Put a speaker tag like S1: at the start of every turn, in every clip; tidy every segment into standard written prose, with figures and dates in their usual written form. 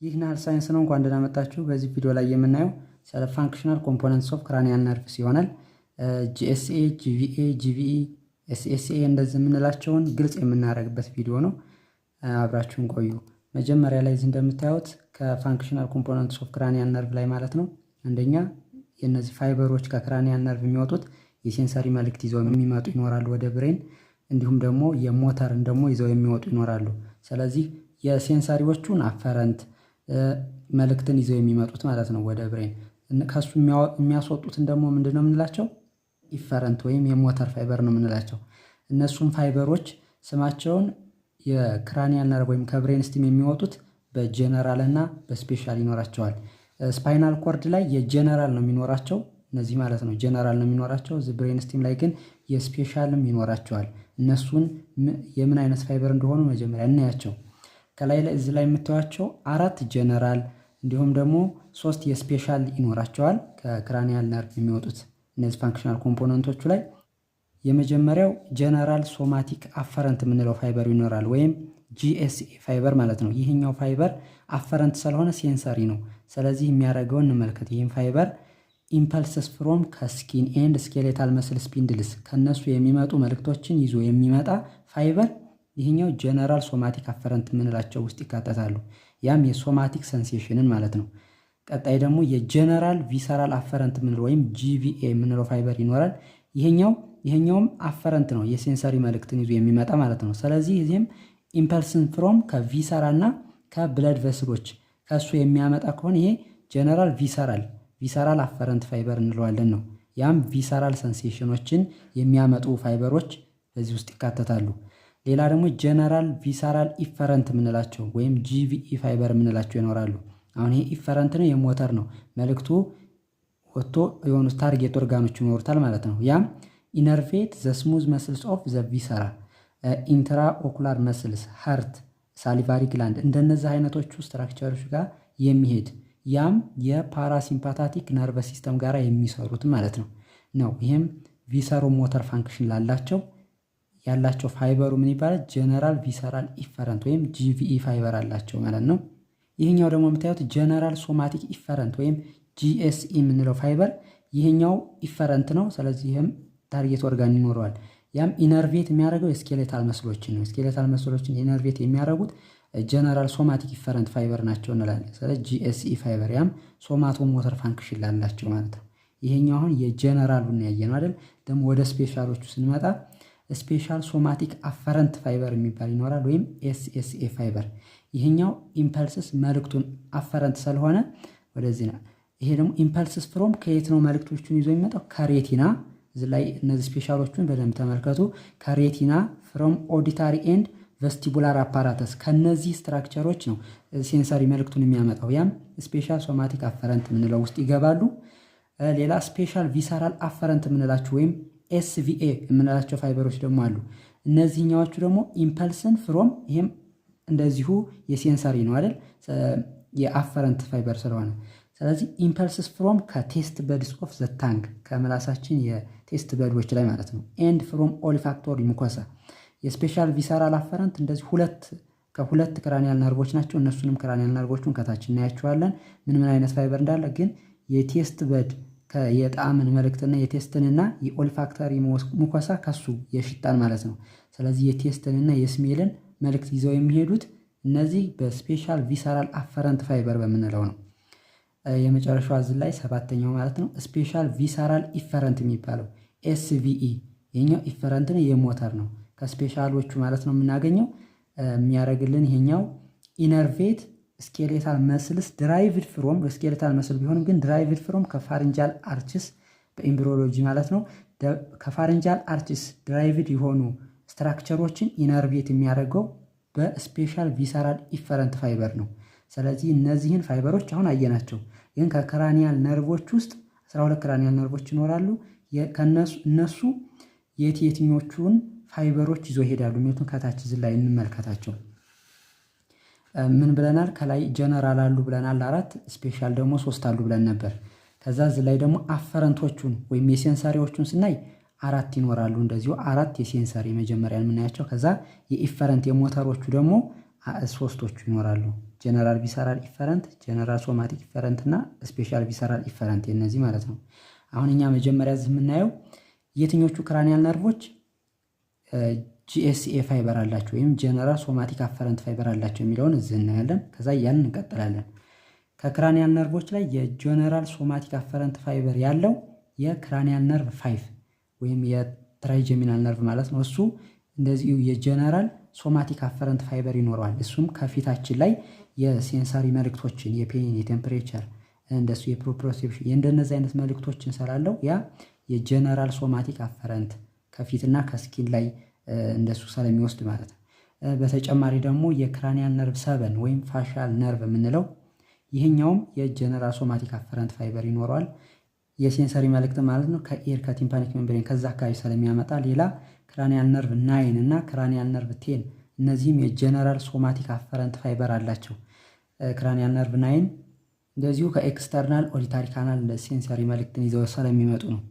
S1: ይህ ናል ሳይንስ ነው። እንኳን ደህና መጣችሁ። በዚህ ቪዲዮ ላይ የምናየው ስለ ፋንክሽናል ኮምፖነንትስ ኦፍ ክራኒያል ነርቭስ ይሆናል። ጂኤስኤ፣ ጂቪኤ፣ ጂቪኢ፣ ኤስኤስኤ እንደዚህ የምንላቸውን ግልጽ የምናደርግበት ቪዲዮ ነው። አብራችሁን ቆዩ። መጀመሪያ ላይ እዚህ እንደምታዩት ከፋንክሽናል ኮምፖነንትስ ኦፍ ክራኒያል ነርቭ ላይ ማለት ነው አንደኛ የነዚህ ፋይበሮች ከክራኒያል ነርቭ የሚወጡት የሴንሰሪ መልእክት ይዘው የሚመጡ ይኖራሉ ወደ ብሬን፣ እንዲሁም ደግሞ የሞተርን ደግሞ ይዘው የሚወጡ ይኖራሉ። ስለዚህ የሴንሰሪዎቹን አፈረንት መልእክትን ይዘው የሚመጡት ማለት ነው ወደ ብሬን። ከሱ የሚያስወጡትን ደግሞ ምንድነው የምንላቸው? ኢፈረንት ወይም የሞተር ፋይበር ነው የምንላቸው። እነሱም ፋይበሮች ስማቸውን የክራኒያል ነርቭ ወይም ከብሬን ስቲም የሚወጡት በጀነራል እና በስፔሻል ይኖራቸዋል። ስፓይናል ኮርድ ላይ የጀነራል ነው የሚኖራቸው እነዚህ ማለት ነው፣ ጀነራል ነው የሚኖራቸው። ብሬን ስቲም ላይ ግን የስፔሻልም ይኖራቸዋል። እነሱን የምን አይነት ፋይበር እንደሆኑ መጀመሪያ እናያቸው። ከላይ ላይ እዚህ ላይ የምታዩቸው 4 ጀነራል እንዲሁም ደግሞ 3 የስፔሻል ይኖራቸዋል ከክራኒያል ነርቭ የሚወጡት እነዚህ ፋንክሽናል ኮምፖነንቶቹ ላይ። የመጀመሪያው ጀነራል ሶማቲክ አፈረንት የምንለው ፋይበር ይኖራል ወይም ጂኤስኤ ፋይበር ማለት ነው። ይህኛው ፋይበር አፈረንት ስለሆነ ሴንሰሪ ነው። ስለዚህ የሚያደርገውን እንመልከት። ይህም ፋይበር ኢምፐልስስ ፍሮም ከስኪን ኤንድ ስኬሌታል መስል ስፒንድልስ ከነሱ የሚመጡ መልእክቶችን ይዞ የሚመጣ ፋይበር ይህኛው ጀነራል ሶማቲክ አፈረንት የምንላቸው ውስጥ ይካተታሉ። ያም የሶማቲክ ሰንሴሽንን ማለት ነው። ቀጣይ ደግሞ የጀነራል ቪሰራል አፈረንት የምንለው ወይም ጂቪኤ የምንለው ፋይበር ይኖራል። ይሄኛውም አፈረንት ነው፣ የሴንሰሪ መልእክትን ይዞ የሚመጣ ማለት ነው። ስለዚህ እዚህም ኢምፐልስን ፍሮም ከቪሰራ እና ከብለድ ቨስሎች ከሱ የሚያመጣ ከሆነ ይሄ ጀነራል ቪሰራል አፈረንት ፋይበር እንለዋለን ነው። ያም ቪሰራል ሰንሴሽኖችን የሚያመጡ ፋይበሮች በዚህ ውስጥ ይካተታሉ። ሌላ ደግሞ ጀነራል ቪሰራል ኢፈረንት የምንላቸው ወይም ጂቪኢ ፋይበር የምንላቸው ይኖራሉ። አሁን ይሄ ኢፈረንት ነው፣ የሞተር ነው። መልእክቱ ወጥቶ የሆኑ ታርጌት ኦርጋኖች ይኖሩታል ማለት ነው። ያም ኢነርቬት ዘ ስሙዝ መስልስ ኦፍ ዘ ቪሰራ፣ ኢንትራ ኦኩላር መስልስ፣ ሀርት፣ ሳሊቫሪ ግላንድ እንደነዚህ አይነቶቹ ስትራክቸሮች ጋር የሚሄድ ያም የፓራሲምፓታቲክ ነርቭ ሲስተም ጋር የሚሰሩት ማለት ነው። ይህም ቪሰሮ ሞተር ፋንክሽን ያላቸው ፋይበሩ ምን ይባላል? ጀነራል ቪሰራል ኢፈረንት ወይም ጂቪኢ ፋይበር አላቸው ማለት ነው። ይህኛው ደግሞ የምታዩት ጀነራል ሶማቲክ ኢፈረንት ወይም ጂኤስኢ የምንለው ፋይበር ይህኛው ኢፈረንት ነው። ስለዚህ ይህም ታርጌት ኦርጋን ይኖረዋል። ያም ኢነርቬት የሚያደርገው የስኬሌታል መስሎችን ነው። ስኬሌታል መስሎችን ኢነርቬት የሚያደርጉት ጀነራል ሶማቲክ ኢፈረንት ፋይበር ናቸው እንላለን። ስለዚህ ጂኤስኢ ፋይበር ያም ሶማቶ ሞተር ፋንክሽን ላላቸው ማለት ነው። ይሄኛው አሁን የጀነራሉን ያየነው አይደል? ደግሞ ወደ ስፔሻሎቹ ስንመጣ ስፔሻል ሶማቲክ አፈረንት ፋይበር የሚባል ይኖራል ወይም ኤስኤስኤ ፋይበር። ይሄኛው ኢምፐልስስ መልእክቱን አፈረንት ስለሆነ ወደዚህ ነው። ይሄ ደግሞ ኢምፐልስስ ፍሮም ከየት ነው መልእክቶቹን ይዞ የሚመጣው? ከሬቲና። እዚህ ላይ እነዚህ ስፔሻሎቹን በደንብ ተመልከቱ። ከሬቲና ፍሮም ኦዲታሪ ኤንድ ቨስቲቡላር አፓራተስ ከነዚህ ስትራክቸሮች ነው ሴንሰሪ መልእክቱን የሚያመጣው። ያም ስፔሻል ሶማቲክ አፈረንት የምንለው ውስጥ ይገባሉ። ሌላ ስፔሻል ቪሰራል አፈረንት የምንላቸው ወይም ኤስቪኤ የምንላቸው ፋይበሮች ደግሞ አሉ። እነዚህኛዎቹ ደግሞ ኢምፐልስን ፍሮም ይህም እንደዚሁ የሴንሰሪ ነው አይደል? የአፈረንት ፋይበር ስለሆነ ስለዚህ ኢምፐልስስ ፍሮም ከቴስት በድስ ኦፍ ዘ ታንግ ከምላሳችን የቴስት በድዎች ላይ ማለት ነው። ኤንድ ፍሮም ኦሊፋክቶሪ ሙኮሳ የስፔሻል ቪሰራል አፈረንት እንደዚህ ከሁለት ክራኒያል ነርቮች ናቸው። እነሱንም ክራኒያል ነርቮቹን ከታች እናያቸዋለን ምን አይነት ፋይበር እንዳለ። ግን የቴስት በድ የጣዕምን መልእክትና የቴስትንና የኦልፋክተሪ ሙኮሳ ከሱ የሽታን ማለት ነው። ስለዚህ የቴስትንና የስሜልን መልእክት ይዘው የሚሄዱት እነዚህ በስፔሻል ቪሰራል አፈረንት ፋይበር በምንለው ነው። የመጨረሻው እዚህ ላይ 7ኛው ማለት ነው ስፔሻል ቪሰራል ኢፈረንት የሚባለው ኤስቪኢ። ይሄኛው ኢፈረንት ነው፣ የሞተር ነው። ከስፔሻሎቹ ማለት ነው የምናገኘው የሚያደርግልን ይሄኛው ኢነርቬት ስኬሌታል መስልስ ድራይቭድ ፍሮም ስኬሌታል መስል ቢሆንም ግን ድራይቭድ ፍሮም ከፋሪንጃል አርችስ በኤምብሪዮሎጂ ማለት ነው። ከፋሪንጃል አርችስ ድራይቭድ የሆኑ ስትራክቸሮችን ኢነርቬት የሚያደርገው በስፔሻል ቪሰራል ኢፈረንት ፋይበር ነው። ስለዚህ እነዚህን ፋይበሮች አሁን አየናቸው። ግን ከክራኒያል ነርቮች ውስጥ 12 ክራኒያል ነርቮች ይኖራሉ። እነሱ የትኞቹን ፋይበሮች ይዞ ይሄዳሉ የሚሉትን ከታች እዚህ ላይ እንመልከታቸው። ምን ብለናል? ከላይ ጀነራል አሉ ብለናል 4፣ ስፔሻል ደግሞ 3 አሉ ብለን ነበር። ከዛ እዚህ ላይ ደግሞ አፈረንቶቹን ወይም የሴንሰሪዎቹን ስናይ 4 ይኖራሉ። እንደዚሁ 4 የሴንሰሪ መጀመሪያ የምናያቸው። ከዛ የኢፈረንት የሞተሮቹ ደግሞ ሶስቶቹ ይኖራሉ። ጀነራል ቪሰራል ኢፈረንት፣ ጀነራል ሶማቲክ ኢፈረንት እና ስፔሻል ቪሰራል ኢፈረንት የነዚህ ማለት ነው። አሁን እኛ መጀመሪያ እዚህ የምናየው የትኞቹ ክራኒያል ነርቮች ጂኤስኤ ፋይበር አላቸው ወይም ጀነራል ሶማቲክ አፈረንት ፋይበር አላቸው የሚለውን እዚህ እናያለን። ከዛ ያንን እንቀጥላለን። ከክራኒያል ነርቮች ላይ የጀነራል ሶማቲክ አፈረንት ፋይበር ያለው የክራኒያል ነርቭ 5 ወይም የትራይጀሚናል ነርቭ ማለት ነው። እሱ እንደዚሁ የጀነራል ሶማቲክ አፈረንት ፋይበር ይኖረዋል። እሱም ከፊታችን ላይ የሴንሰሪ መልእክቶችን የፔን፣ የቴምፕሬቸር እንደሱ የፕሮፕሮሴፕሽን የእንደነዚህ አይነት መልእክቶችን ስላለው ያ የጀነራል ሶማቲክ አፈረንት ከፊትና ከስኪን ላይ እንደሱ ስለሚወስድ ማለት ነው። በተጨማሪ ደግሞ የክራኒያል ነርቭ 7 ወይም ፋሻል ነርቭ የምንለው ይህኛውም የጀነራል ሶማቲክ አፈረንት ፋይበር ይኖረዋል። የሴንሰሪ መልእክት ማለት ነው ከኤር ከቲምፓኒክ ሜምብሬን ከዛ አካባቢ ስለሚያመጣ። ሌላ ክራኒያል ነርቭ 9 እና ክራኒያል ነርቭ 10 እነዚህም የጀነራል ሶማቲክ አፈረንት ፋይበር አላቸው። ክራኒያል ነርቭ 9 እንደዚሁ ከኤክስተርናል ኦዲታሪ ካናል ሴንሰሪ መልእክትን ይዘው ስለሚመጡ ነው።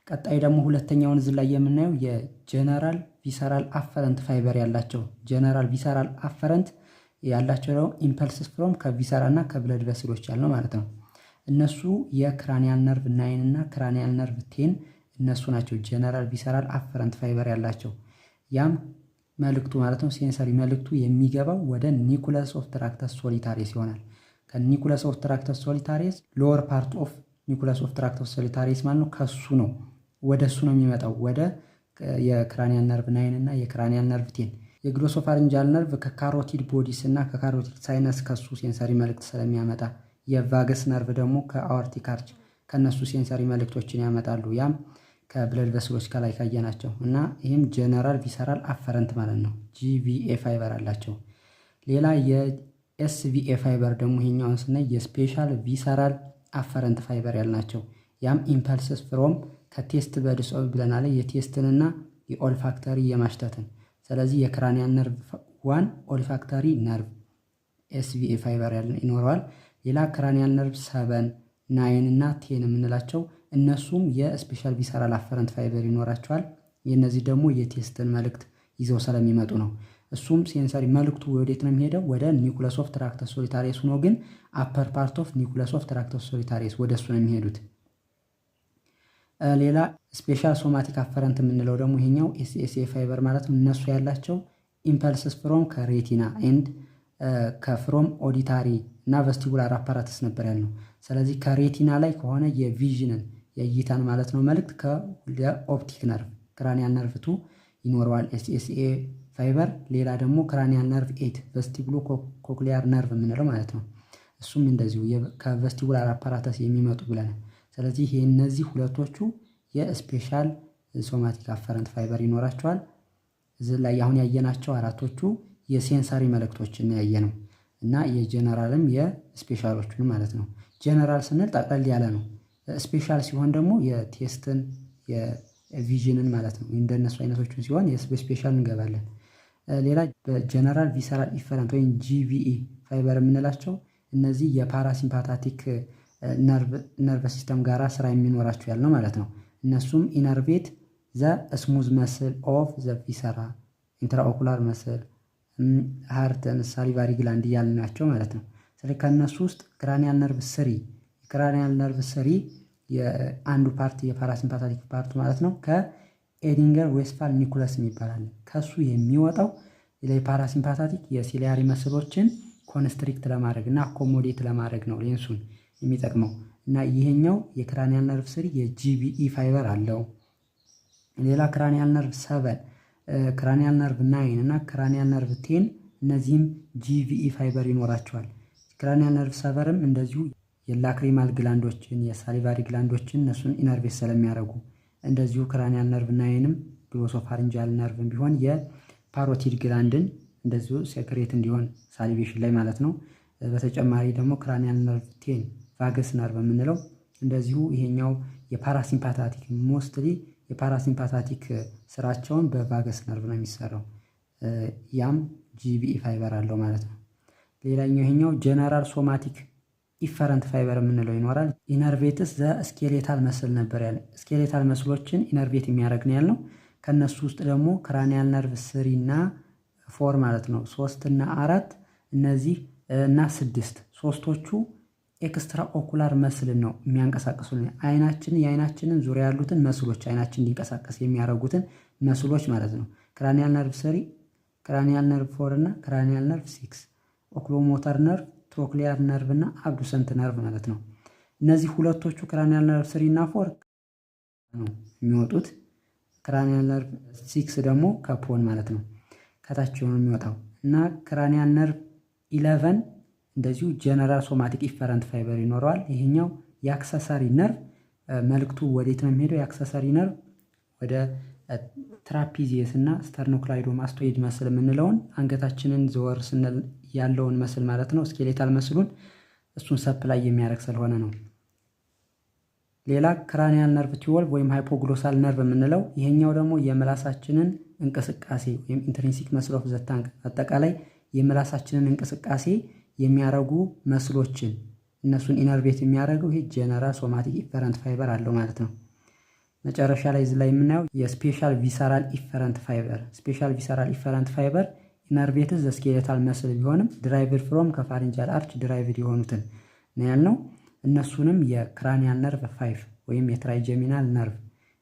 S1: ቀጣይ ደግሞ ሁለተኛውን እዚህ ላይ የምናየው የጀነራል ቪሰራል አፈረንት ፋይበር ያላቸው ጀነራል ቪሰራል አፈረንት ያላቸው ነው ኢምፐልስስ ፍሮም ከቪሰራ እና ከብለድ ቨስሎች ያልነው ማለት ነው። እነሱ የክራኒያል ነርቭ 9 እና ክራኒያል ነርቭ 10 እነሱ ናቸው ጀነራል ቪሰራል አፈረንት ፋይበር ያላቸው። ያም መልእክቱ ማለት ነው ሴንሰሪ መልእክቱ የሚገባው ወደ ኒኩለስ ኦፍ ትራክተስ ሶሊታሪስ ይሆናል። ከኒኩለስ ኦፍ ትራክተስ ሶሊታሪስ ሎወር ፓርት ኦፍ ኒኩለስ ኦፍ ትራክተስ ሶሊታሪስ ማለት ነው ከሱ ነው ወደ እሱ ነው የሚመጣው ወደ የክራኒያል ነርቭ 9 እና የክራኒያል ነርቭ 10። የግሎሶፋሪንጃል ነርቭ ከካሮቲድ ቦዲስ እና ከካሮቲድ ሳይነስ ከሱ ሴንሰሪ መልእክት ስለሚያመጣ፣ የቫገስ ነርቭ ደግሞ ከአኦርቲክ አርች ከነሱ ሴንሰሪ መልእክቶችን ያመጣሉ። ያም ከብለድ ቨስሎች ከላይ ካየናቸው እና ይህም ጀነራል ቪሰራል አፈረንት ማለት ነው። ጂቪኤ ፋይበር አላቸው። ሌላ የኤስቪኤ ፋይበር ደግሞ ይሄኛውን ስናይ የስፔሻል ቪሰራል አፈረንት ፋይበር ያልናቸው። ያም ኢምፐልስስ ፍሮም ከቴስት በድስ ብለናል የቴስትንና የኦልፋክተሪ የማሽተትን። ስለዚህ የክራኒያል ነርቭ 1 ኦልፋክተሪ ነርቭ ኤስቪኤ ፋይበር ይኖረዋል። ሌላ ክራኒያል ነርቭ 7 9 እና 10 የምንላቸው እነሱም የስፔሻል ቪሰራል አፈረንት ፋይበር ይኖራቸዋል። የእነዚህ ደግሞ የቴስትን መልእክት ይዘው ስለሚመጡ ነው። እሱም ሴንሰሪ መልእክቱ ወዴት ነው የሚሄደው? ወደ ኒኩለስ ኦፍ ትራክተስ ሶሊታሪስ ሆኖ ግን አፐር ፓርት ኦፍ ኒኩለስ ኦፍ ትራክተስ ሶሊታሪስ ወደ እሱ ነው የሚሄዱት። ሌላ ስፔሻል ሶማቲክ አፈረንት የምንለው ደግሞ ይሄኛው ኤስኤስኤ ፋይበር ማለት ነው። እነሱ ያላቸው ኢምፐልስስ ፍሮም ከሬቲና ኤንድ ከፍሮም ኦዲታሪ እና ቨስቲቡላር አፓራተስ ነበር ያልነው። ስለዚህ ከሬቲና ላይ ከሆነ የቪዥንን የእይታን ማለት ነው መልእክት ከኦፕቲክ ነርቭ ክራኒያል ነርቭ 2 ይኖረዋል ኤስኤስኤ ፋይበር። ሌላ ደግሞ ክራኒያል ነርቭ 8 ቨስቲቡሎ ኮክሊያር ነርቭ የምንለው ማለት ነው። እሱም እንደዚሁ ከቨስቲቡላር አፓራተስ የሚመጡ ብለናል። ስለዚህ እነዚህ ሁለቶቹ የስፔሻል ሶማቲክ አፈረንት ፋይበር ይኖራቸዋል። እዚህ ላይ አሁን ያየናቸው አራቶቹ የሴንሰሪ መልእክቶችን ያየነው እና የጀነራልም የስፔሻሎቹን ማለት ነው። ጀነራል ስንል ጠቅለል ያለ ነው። ስፔሻል ሲሆን ደግሞ የቴስትን የቪዥንን ማለት ነው። እንደነሱ አይነቶቹን ሲሆን በስፔሻል እንገባለን። ሌላ በጀነራል ቪሰራል ኢፈረንት ወይም ጂቪኢ ፋይበር የምንላቸው እነዚህ የፓራሲምፓታቲክ ነርቭ ሲስተም ጋራ ስራ የሚኖራቸው ያልነው ማለት ነው። እነሱም ኢነርቬት ዘ ስሙዝ መስል ኦፍ ዘ ቪሰራ፣ ኢንትራኦኩላር መስል፣ ሃርተን፣ ሳሊቫሪ ግላንድ እያልናቸው ማለት ነው። ስለዚህ ከእነሱ ውስጥ ክራኒያል ነርቭ 3 የክራኒያል ነርቭ 3 የአንዱ ፓርት የፓራሲምፓታቲክ ፓርቱ ማለት ነው ከኤዲንገር ዌስትፋል ኒኩለስ ይባላል። ከሱ የሚወጣው የፓራሲምፓታቲክ የሲሊያሪ መስሎችን ኮንስትሪክት ለማድረግ እና አኮሞዴት ለማድረግ ነው ሌንሱን የሚጠቅመው እና ይሄኛው የክራኒያል ነርቭ 3 የጂቪኢ ፋይበር አለው። ሌላ ክራኒያል ነርቭ 7 ክራኒያል ነርቭ 9 እና ክራኒያል ነርቭ 10 እነዚህም ጂቪኢ ፋይበር ይኖራቸዋል። ክራኒያል ነርቭ 7ም እንደዚሁ የላክሪማል ግላንዶችን የሳሊቫሪ ግላንዶችን እነሱን ኢነርቬት ስለሚያደርጉ፣ እንደዚሁ ክራኒያል ነርቭ 9ም ግሎሶፋሪንጃል ነርቭም ቢሆን የፓሮቲድ ግላንድን እንደዚሁ ሴክሬት እንዲሆን ሳሊቬሽን ላይ ማለት ነው። በተጨማሪ ደግሞ ክራኒያል ነርቭ 10 ቫገስ ነርቭ የምንለው እንደዚሁ ይሄኛው የፓራሲምፓታቲክ ሞስትሊ የፓራሲምፓታቲክ ስራቸውን በቫገስ ነርቭ ነው የሚሰራው። ያም ጂቪኢ ፋይበር አለው ማለት ነው። ሌላኛው ይሄኛው ጀነራል ሶማቲክ ኢፈረንት ፋይበር የምንለው ይኖራል። ኢነርቬትስ ዘ ስኬሌታል መስል ነበር ያለ ስኬሌታል መስሎችን ኢነርቬት የሚያደርግ ነው ያልነው። ከነሱ ውስጥ ደግሞ ክራኒያል ነርቭ 3 እና 4 ማለት ነው 3 እና 4 እነዚህ እና 6 ሶስቶቹ ኤክስትራ ኦኩላር መስልን ነው የሚያንቀሳቅሱልን። የአይናችንን ዙሪያ ያሉትን መስሎች አይናችን እንዲንቀሳቀስ የሚያደርጉትን መስሎች ማለት ነው። ክራኒያል ነርቭ 3፣ ክራኒያል ነርቭ 4 እና ክራኒያል ነርቭ 6፣ ኦክሎሞተር ነርቭ፣ ትሮክሊያር ነርቭ እና አብዱሰንት ነርቭ ማለት ነው። እነዚህ ሁለቶቹ ክራኒያል ነርቭ 3 እና 4 ነው የሚወጡት። ክራኒያል ነርቭ 6 ደግሞ ከፖን ማለት ነው ከታች ነው የሚወጣው። እና ክራኒያል ነርቭ 11 እንደዚሁ ጀነራል ሶማቲክ ኢፈረንት ፋይበር ይኖረዋል። ይሄኛው የአክሰሰሪ ነርቭ መልክቱ ወዴት ነው የሚሄደው? የአክሰሰሪ ነርቭ ወደ ትራፒዚየስ እና ስተርኖክላይዶማስቶይድ መስል የምንለውን አንገታችንን ዘወር ስንል ያለውን መስል ማለት ነው። ስኬሌታል መስሉን እሱን ሰፕላይ የሚያደርግ ስለሆነ ነው። ሌላ ክራኒያል ነርቭ 12 ወይም ሃይፖግሎሳል ነርቭ የምንለው ይሄኛው ደግሞ የምላሳችንን እንቅስቃሴ ወይም ኢንትሪንሲክ መስል ኦፍ ዘ ታንግ አጠቃላይ የምላሳችንን እንቅስቃሴ የሚያደርጉ መስሎችን እነሱን ኢነርቬት የሚያደርገው ይሄ ጀነራል ሶማቲክ ኢፈረንት ፋይበር አለው ማለት ነው። መጨረሻ ላይ እዚህ ላይ የምናየው የስፔሻል ቪሰራል ኢፈረንት ፋይበር። ስፔሻል ቪሰራል ኢፈረንት ፋይበር ኢነርቬትስ ዘ ስኬሌታል መስል ቢሆንም ድራይቭድ ፍሮም ከፋሪንጃል አርች ድራይቭድ የሆኑትን ነው ያልነው። እነሱንም የክራኒያል ነርቭ 5 ወይም የትራይጀሚናል ነርቭ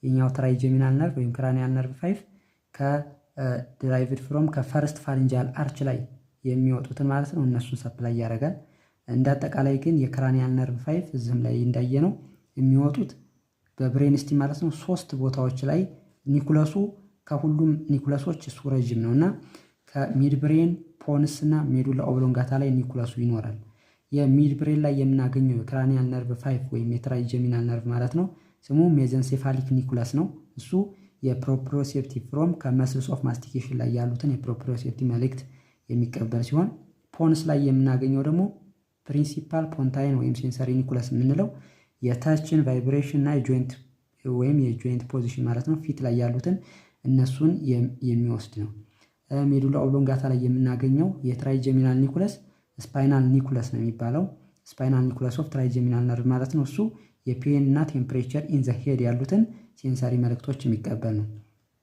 S1: የኛው ትራይጀሚናል ነርቭ ወይም ክራኒያል ነርቭ 5 ከድራይቭድ ፍሮም ከፈርስት ፋሪንጃል አርች ላይ የሚወጡትን ማለት ነው። እነሱን ሰፕላይ ያደርጋል። እንዳጠቃላይ ግን የክራኒያል ነርቭ 5 እዚህም ላይ እንዳየነው የሚወጡት በብሬን ስቲም ማለት ነው 3 ቦታዎች ላይ ኒኩለሱ ከሁሉም ኒኩለሶች እሱ ረጅም ነው እና ከሚድ ብሬን ፖንስ እና ሜዱላ ኦብሎንጋታ ላይ ኒኩለሱ ይኖራል። የሚድ ብሬን ላይ የምናገኘው የክራኒያል ነርቭ 5 ወይም የትራይጀሚናል ነርቭ ማለት ነው ስሙ ሜዘንሴፋሊክ ኒኩለስ ነው። እሱ የፕሮፕሪዮሴፕቲቭ ፍሮም ከመስልስ ኦፍ ማስቲኬሽን ላይ ያሉትን የፕሮፕሪዮሴፕቲቭ መልእክት የሚቀበል ሲሆን ፖንስ ላይ የምናገኘው ደግሞ ፕሪንሲፓል ፖንታይን ወይም ሴንሰሪ ኒኩለስ የምንለው የተችን ቫይብሬሽን እና የጆይንት ወይም የጆይንት ፖዚሽን ማለት ነው ፊት ላይ ያሉትን እነሱን የሚወስድ ነው። ሜዱላ ኦብሎንጋታ ላይ የምናገኘው የትራይጀሚናል ኒኩለስ ስፓይናል ኒኩለስ ነው የሚባለው። ስፓይናል ኒኩለስ ኦፍ ትራይጀሚናል ነርቭ ማለት ነው። እሱ የፔን እና ቴምፕሬቸር ኢን ዘ ሄድ ያሉትን ሴንሰሪ መልእክቶች የሚቀበል ነው።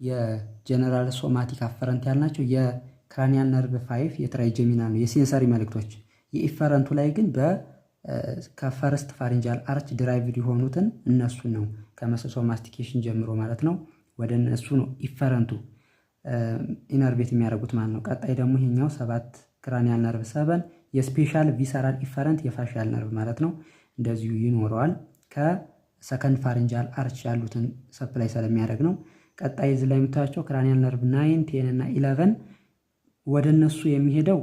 S1: የጀነራል ሶማቲክ አፈረንት ያልናቸው የክራኒያል ነርቭ 5 የትራይጀሚናል ነው የሴንሰሪ መልእክቶች። የኢፈረንቱ ላይ ግን ከፈርስት ፋሪንጃል አርች ድራይቭድ የሆኑትን እነሱን ነው ከመስልስ ኦፍ ማስቲኬሽን ጀምሮ ማለት ነው ወደ እነሱ ነው ኢፈረንቱ ኢነርቬት የሚያደርጉት ማለት ነው። ቀጣይ ደግሞ ይሄኛው 7 ክራኒያል ነርቭ 7 የስፔሻል ቪሰራል ኢፈረንት የፋሻል ነርቭ ማለት ነው እንደዚሁ ይኖረዋል። ከሰከንድ ፋሪንጃል አርች ያሉትን ሰፕላይ ስለሚያደርግ ነው። ቀጣይ እዚህ ላይ የምታዩቸው ክራኒያል ነርቭ 9 10 እና 11 ወደ እነሱ የሚሄደው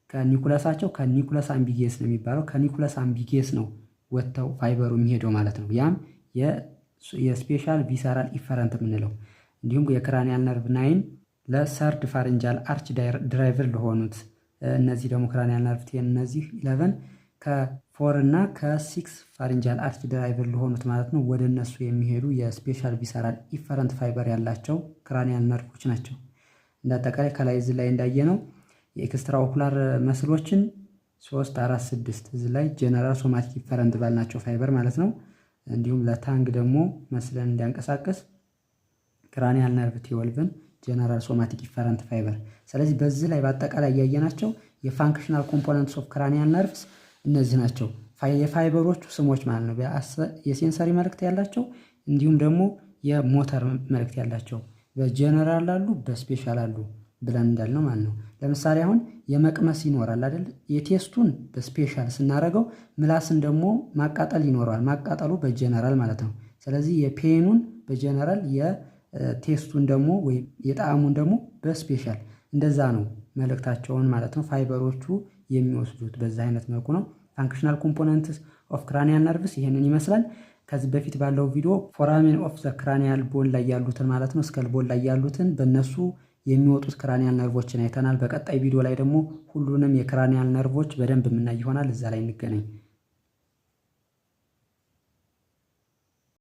S1: ከኒኩለሳቸው ከኒኩለስ አምቢጌስ ነው የሚባለው። ከኒኩለስ አምቢጌስ ነው ወጥተው ፋይበሩ የሚሄደው ማለት ነው። ያም የስፔሻል ቪሰራል ኢፈረንት የምንለው። እንዲሁም የክራኒያል ነርቭ 9 ለሰርድ ፋሪንጃል አርች ድራይቨር ለሆኑት እነዚህ ደግሞ ክራኒያል ነርቭ 10 እነዚህ 11 ከ4 እና ከ6 ፋሪንጃል አርች ድራይቨር ለሆኑት ማለት ነው ወደ እነሱ የሚሄዱ የስፔሻል ቪሰራል ኢፈረንት ፋይበር ያላቸው ክራኒያል ነርቮች ናቸው። እንዳጠቃላይ ከላይ እዚህ ላይ እንዳየነው የኤክስትራ ኦኩላር መስሎችን 3 4 6 እዚህ ላይ ጀነራል ሶማቲክ ኢፈረንት ባልናቸው ፋይበር ማለት ነው። እንዲሁም ለታንግ ደግሞ መስለን እንዲያንቀሳቀስ ክራኒያል ነርቭ 12 ጀነራል ሶማቲክ ኢፈረንት ፋይበር። ስለዚህ በዚህ ላይ በአጠቃላይ ያየናቸው የፋንክሽናል ኮምፖነንትስ ኦፍ ክራኒያል ነርቭስ እነዚህ ናቸው። የፋይበሮቹ ስሞች ማለት ነው። የሴንሰሪ መልእክት ያላቸው እንዲሁም ደግሞ የሞተር መልእክት ያላቸው በጀነራል አሉ፣ በስፔሻል አሉ ብለን እንዳልነው ማለት ነው። ለምሳሌ አሁን የመቅመስ ይኖራል አይደል? የቴስቱን በስፔሻል ስናደርገው ምላስን ደግሞ ማቃጠል ይኖረዋል። ማቃጠሉ በጀነራል ማለት ነው። ስለዚህ የፔኑን በጀነራል የቴስቱን ደግሞ ወይም የጣዕሙን ደግሞ በስፔሻል እንደዛ ነው መልእክታቸውን ማለት ነው ፋይበሮቹ የሚወስዱት በዛ አይነት መልኩ ነው። ፋንክሽናል ኮምፖነንትስ ኦፍ ክራኒያል ነርቭስ ይሄንን ይመስላል። ከዚህ በፊት ባለው ቪዲዮ ፎራሜን ኦፍ ዘ ክራኒያል ቦን ላይ ያሉትን ማለት ነው ስከል ቦን ላይ ያሉትን በእነሱ የሚወጡት ክራኒያል ነርቮችን አይተናል። በቀጣይ ቪዲዮ ላይ ደግሞ ሁሉንም የክራኒያል ነርቮች በደንብ የምናይ ይሆናል። እዛ ላይ እንገናኝ።